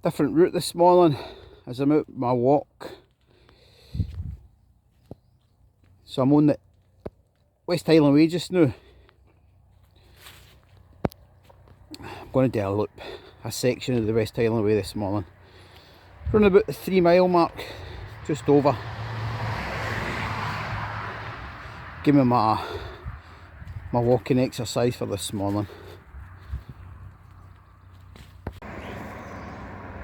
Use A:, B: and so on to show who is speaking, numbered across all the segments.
A: different route this morning as I'm out my walk. So I'm on the West Highland Way just now. I'm going to do a loop, a section of the West Highland Way this morning. Around about the 3 mile mark, just over. Give me my walking exercise for this morning.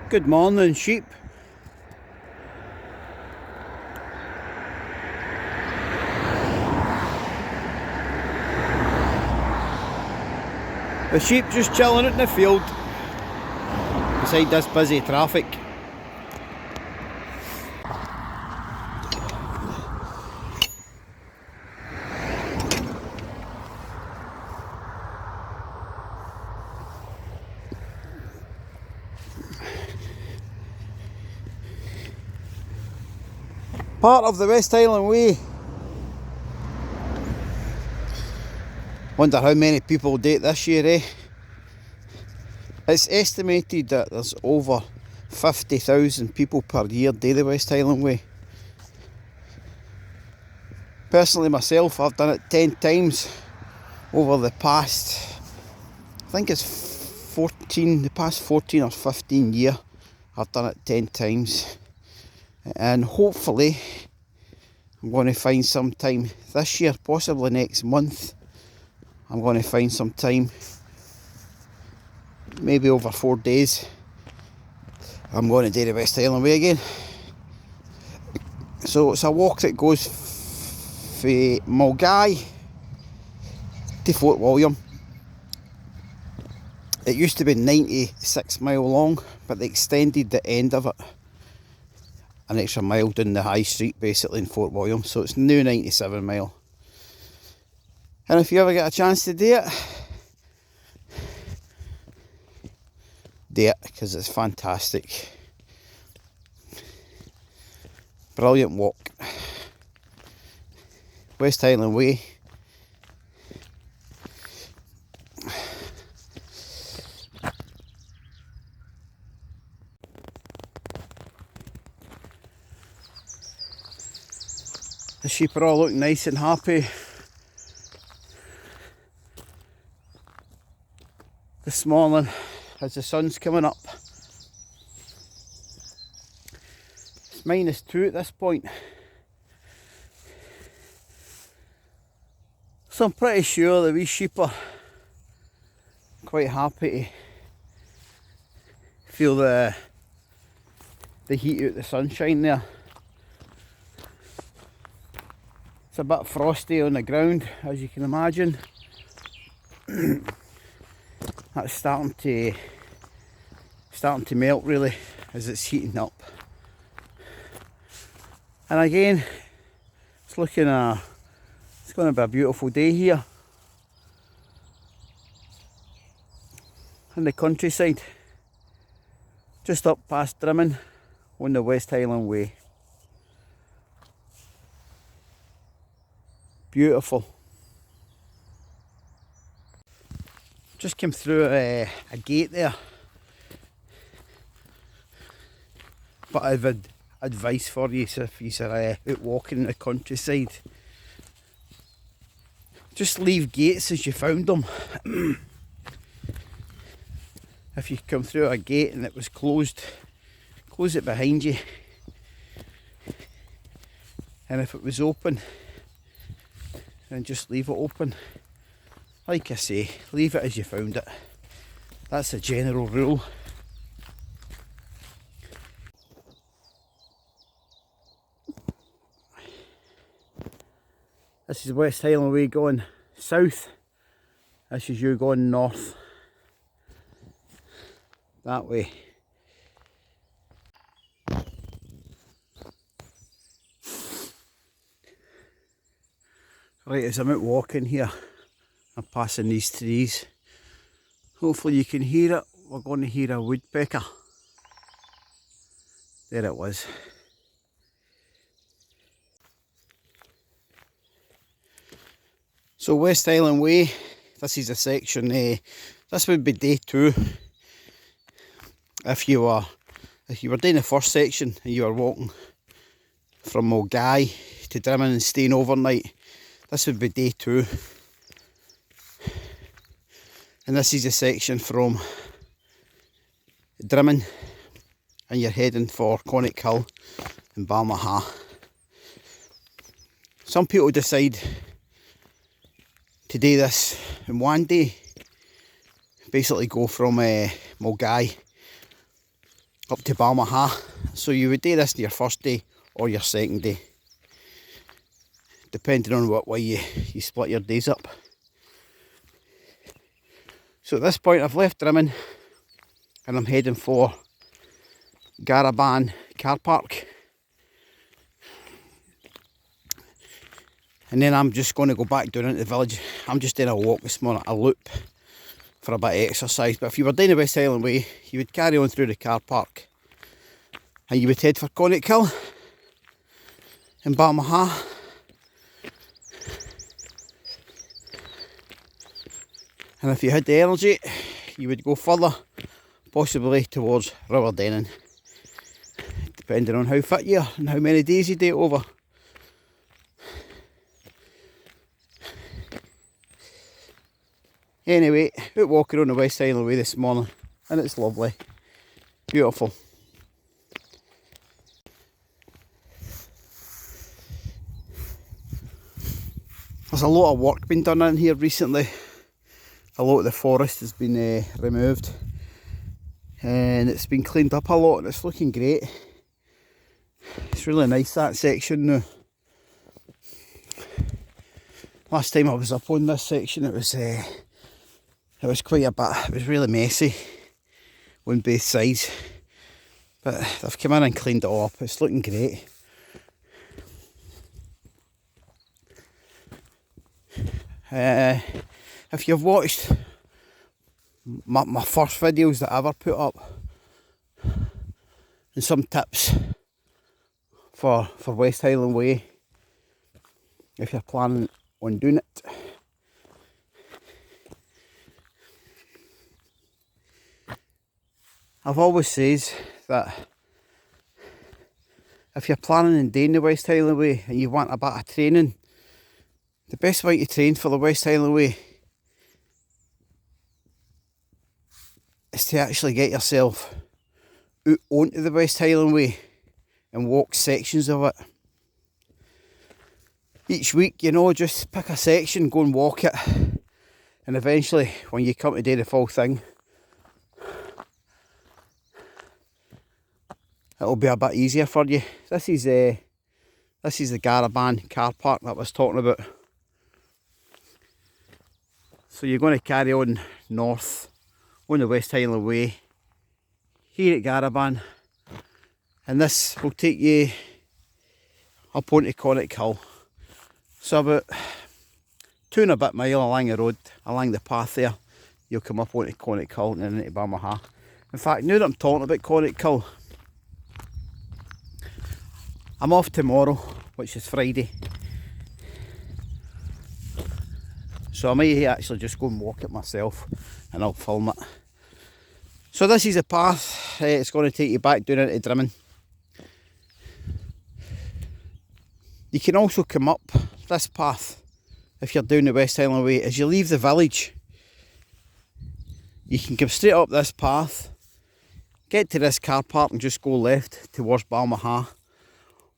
A: Good morning, sheep. The sheep just chilling out in the field beside this busy traffic. Part of the West Highland Way. Wonder how many people do it this year, eh? It's estimated that there's over 50,000 people per year do the West Highland Way. Personally myself, I've done it 10 times over the past, I think it's the past 14 or 15 years. I've done it 10 times. And hopefully I'm going to find some time this year, possibly next month. I'm going to find some time, maybe over 4 days. I'm going to do the West Highland Way again. So it's a walk that goes from Mulgai to Fort William. It used to be 96 mile long, but they extended the end of it an extra mile down the high street basically in Fort William, so it's now 97 mile. And if you ever get a chance to do it because it's fantastic. Brilliant walk. West Highland Way. The sheep are all looking nice and happy. This morning as the sun's coming up. It's -2 at this point. So I'm pretty sure the wee sheep are quite happy to feel the heat out the sunshine there. It's a bit frosty on the ground, as you can imagine. That's starting to melt really as it's heating up. And again, it's going to be a beautiful day here in the countryside, just up past Drimmen on the West Highland Way. Beautiful. Just came through a gate there. But I've advice for you, so if you're out walking in the countryside, just leave gates as you found them. If you come through a gate and it was closed, close it behind you. And if it was open, then just leave it open. Like I say, leave it as you found it. That's a general rule. This is West Highland Way going south. This is you going north. That way. Right, as I'm out walking here, I'm passing these trees. Hopefully you can hear it. We're going to hear a woodpecker. There it was. So West Highland Way, this is a section, this would be day 2 if you were if you were doing the first section and you were walking from Mulgai to Drimmen and staying overnight, this would be day 2. And this is a section from Drimmen and you're heading for Connick Hill and Balmaha. Some people decide to do this in one day, basically go from Mulgai up to Balmaha. So you would do this on your first day or your second day, depending on what way you split your days up. So at this point I've left Drimmen and I'm heading for Garaban car park. And then I'm just going to go back down into the village. I'm just doing a walk this morning, a loop, for a bit of exercise. But if you were doing the West Highland Way, you would carry on through the car park and you would head for Connick Hill and Balmaha. And if you had the energy, you would go further, possibly towards Riverdenning, depending on how fit you are and how many days you do it over. Anyway, out walking on the West Highland Way this morning, and it's lovely, beautiful. There's a lot of work been done in here recently. A lot of the forest has been removed and it's been cleaned up a lot and it's looking great. It's really nice, that section now. Last time I was up on this section it was quite a bit, it was really messy on both sides, but they've come in and cleaned it all up. It's looking great. If you've watched my first videos that I ever put up and some tips for West Highland Way, if you're planning on doing it, I've always says that if you're planning on doing the West Highland Way and you want a bit of training, the best way to train for the West Highland Way is to actually get yourself out onto the West Highland Way and walk sections of it. Each week, you know, just pick a section, go and walk it, and eventually when you come to do the full thing, it'll be a bit easier for you. This is the Garaban car park that I was talking about. So you're going to carry on north on the West Highland Way here at Garaban, and this will take you up onto Connick Hill. So about 2 and a bit mile along the road, along the path there, you'll come up onto Connick Hill and then into Balmaha. In fact, now that I'm talking about Connick Hill, I'm off tomorrow, which is Friday. So I might actually just go and walk it myself and I'll film it. So this is a path, it's going to take you back down into Drimmen. You can also come up this path if you're down the West Highland Way. As you leave the village, you can come straight up this path, get to this car park and just go left towards Balmaha.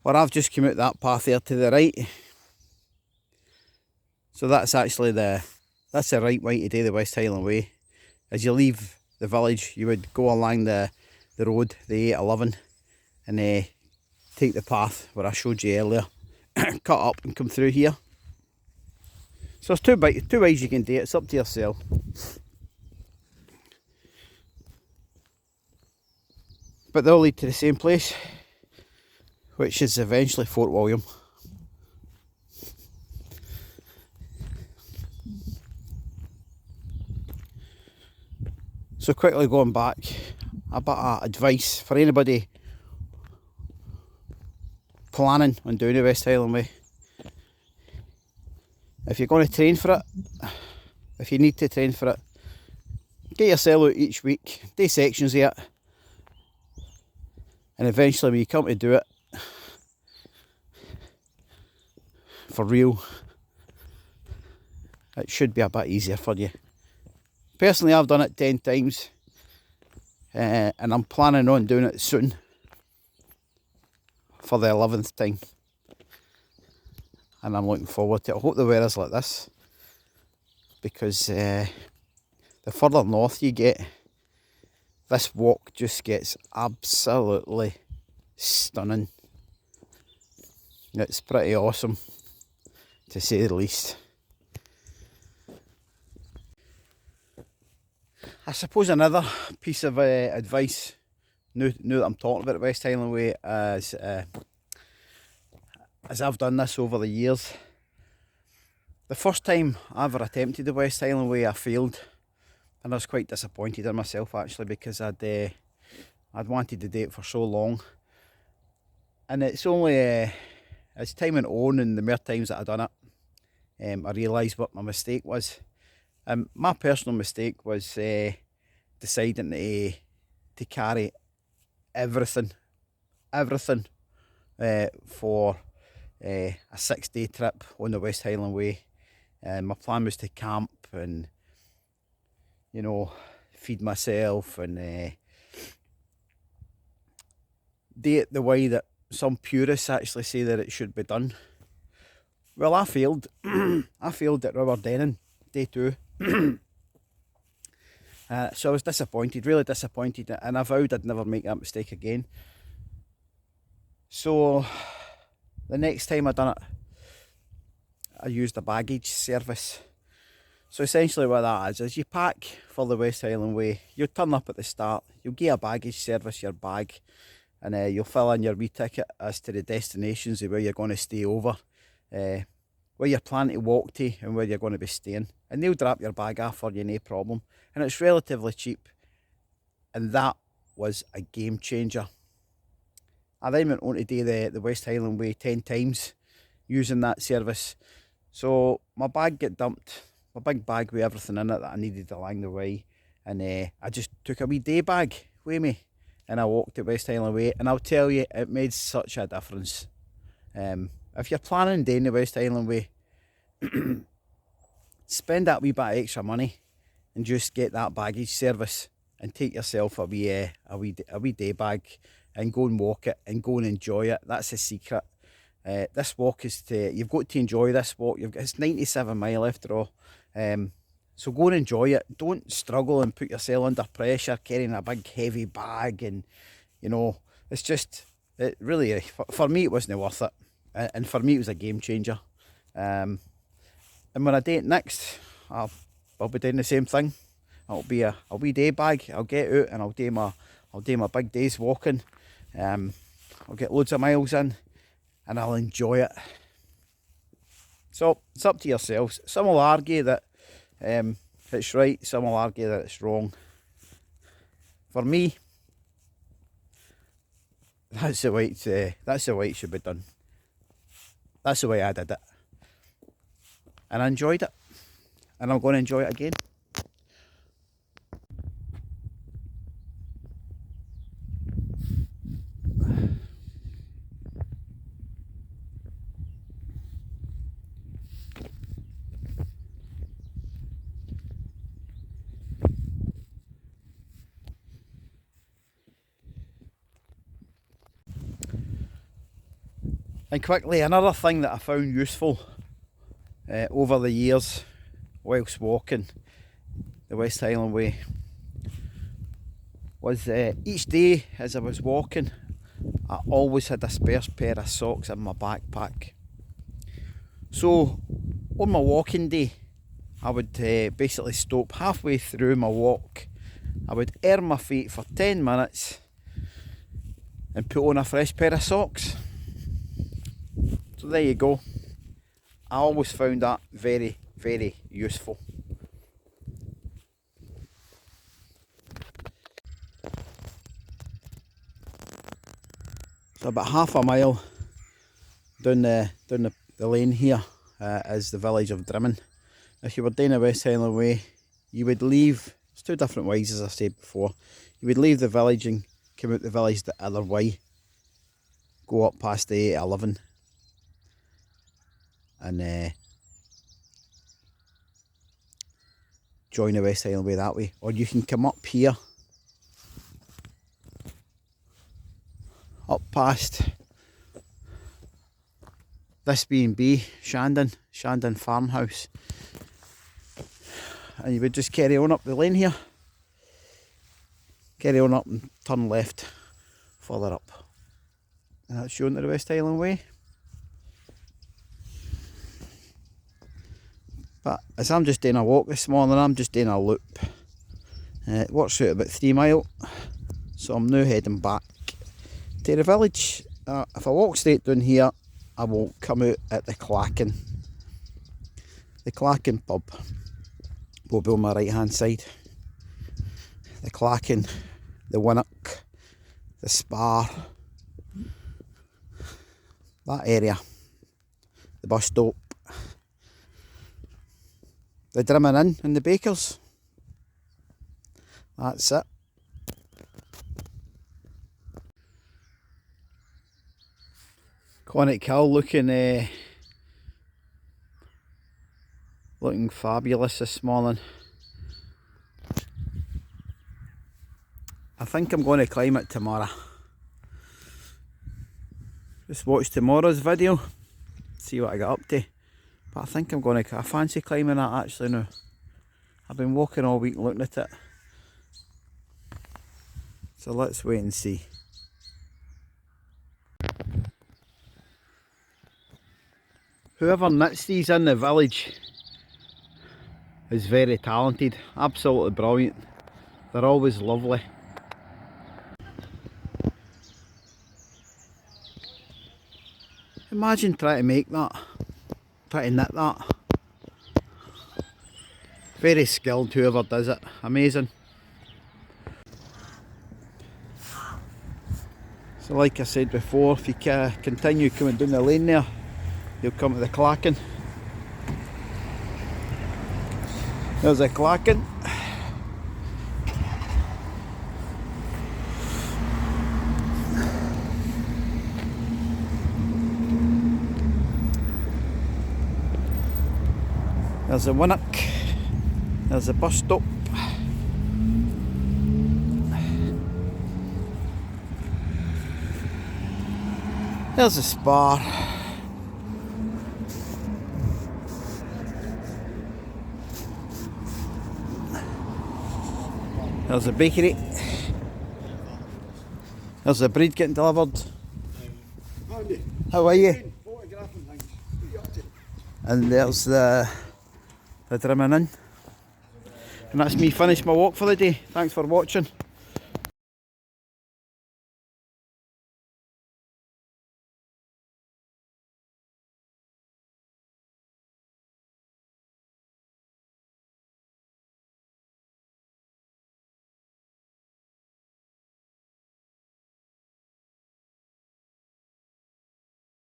A: Or I've just come out that path there to the right. So that's actually the right way to do the West Highland Way. As you leave the village, you would go along the road, the 811, and take the path where I showed you earlier, cut up and come through here. So there's two ways you can do it, it's up to yourself. But they'll lead to the same place, which is eventually Fort William. So quickly going back, a bit of advice for anybody planning on doing the West Highland Way. If you're going to train for it, if you need to train for it, get yourself out each week, do sections of it, And eventually when you come to do it for real, it should be a bit easier for you. Personally, I've done it 10 times and I'm planning on doing it soon for the 11th time. And I'm looking forward to it. I hope the weather's like this, because the further north you get, this walk just gets absolutely stunning. It's pretty awesome, to say the least. I suppose another piece of advice, now that I'm talking about the West Highland Way, is as I've done this over the years. The first time I ever attempted the West Highland Way, I failed, and I was quite disappointed in myself actually, because I'd wanted to do it for so long, and it's only as time went on and the more times that I'd done it, I realised what my mistake was. My personal mistake was deciding to carry everything for a 6-day trip on the West Highland Way. My plan was to camp and, you know, feed myself and do it the way that some purists actually say that it should be done. Well, I failed. I failed at River Denning, day 2. So I was disappointed, really disappointed, and I vowed I'd never make that mistake again. So the next time I done it, I used a baggage service. So essentially what that is you pack for the West Highland Way, you'll turn up at the start, you'll get a baggage service your bag, and you'll fill in your wee ticket as to the destinations of where you're going to stay over, where you're planning to walk to and where you're going to be staying, and they'll drop your bag off for you, no problem, and it's relatively cheap. And that was a game changer. I then went on to do the West Highland Way 10 times using that service. So my bag got dumped, my big bag with everything in it that I needed along the way, and I just took a wee day bag with me and I walked the West Highland Way, and I'll tell you, it made such a difference. If you're planning doing the West Highland Way, spend that wee bit of extra money and just get that baggage service and take yourself a wee day bag and go and walk it and go and enjoy it. That's the secret. This walk is you've got to enjoy this walk. It's 97 mile after all. So go and enjoy it. Don't struggle and put yourself under pressure carrying a big heavy bag, and you know, it's just, it really, for me it wasn't worth it, and for me it was a game changer. And when I do it next, I'll be doing the same thing. It'll be a wee day bag. I'll get out and I'll do my big days walking. I'll get loads of miles in and I'll enjoy it. So it's up to yourselves. Some will argue that it's right, some will argue that it's wrong. For me, that's the way it should be done. That's the way I did it, and I enjoyed it, and I'm going to enjoy it again. And quickly, another thing that I found useful over the years whilst walking the West Highland Way was each day as I was walking, I always had a spare pair of socks in my backpack. So on my walking day, I would basically stop halfway through my walk. I would air my feet for 10 minutes and put on a fresh pair of socks. So there you go. I always found that very, very useful. So about half a mile down the lane here is the village of Drimmen. If you were down the West Highland Way, you would leave, there's two different ways as I said before, you would leave the village and come out the village the other way, go up past the A11 and join the West Highland Way that way, or you can come up here, up past this B&B, Shandon Farmhouse, and you would just carry on up the lane here, carry on up and turn left further up, and that's you onto the West Highland Way. But as I'm just doing a walk this morning, I'm just doing a loop. It works out about 3 mile, so I'm now heading back to the village. If I walk straight down here, I will come out at the Clachan. The Clachan pub will be on my right hand side. The Clachan, the Winnock, the Spar, that area, the bus stop, the Drimming Inn and the Bakers. That's it. Conic Hill looking fabulous this morning. I think I'm going to climb it tomorrow. Just watch tomorrow's video, see what I got up to. But I think I fancy climbing that actually now. I've been walking all week looking at it. So let's wait and see. Whoever knits these in the village is very talented, absolutely brilliant. They're always lovely. Imagine trying to make that, trying to knit that. Very skilled whoever does it, amazing. So like I said before, if you continue coming down the lane there, you'll come to the Clachan. There's a Clachan. There's a Winnock. There's a bus stop. There's a Spar. There's a bakery. There's a bread getting delivered. How are you? And there's the Drimming Inn. And that's me finished my walk for the day. Thanks for watching.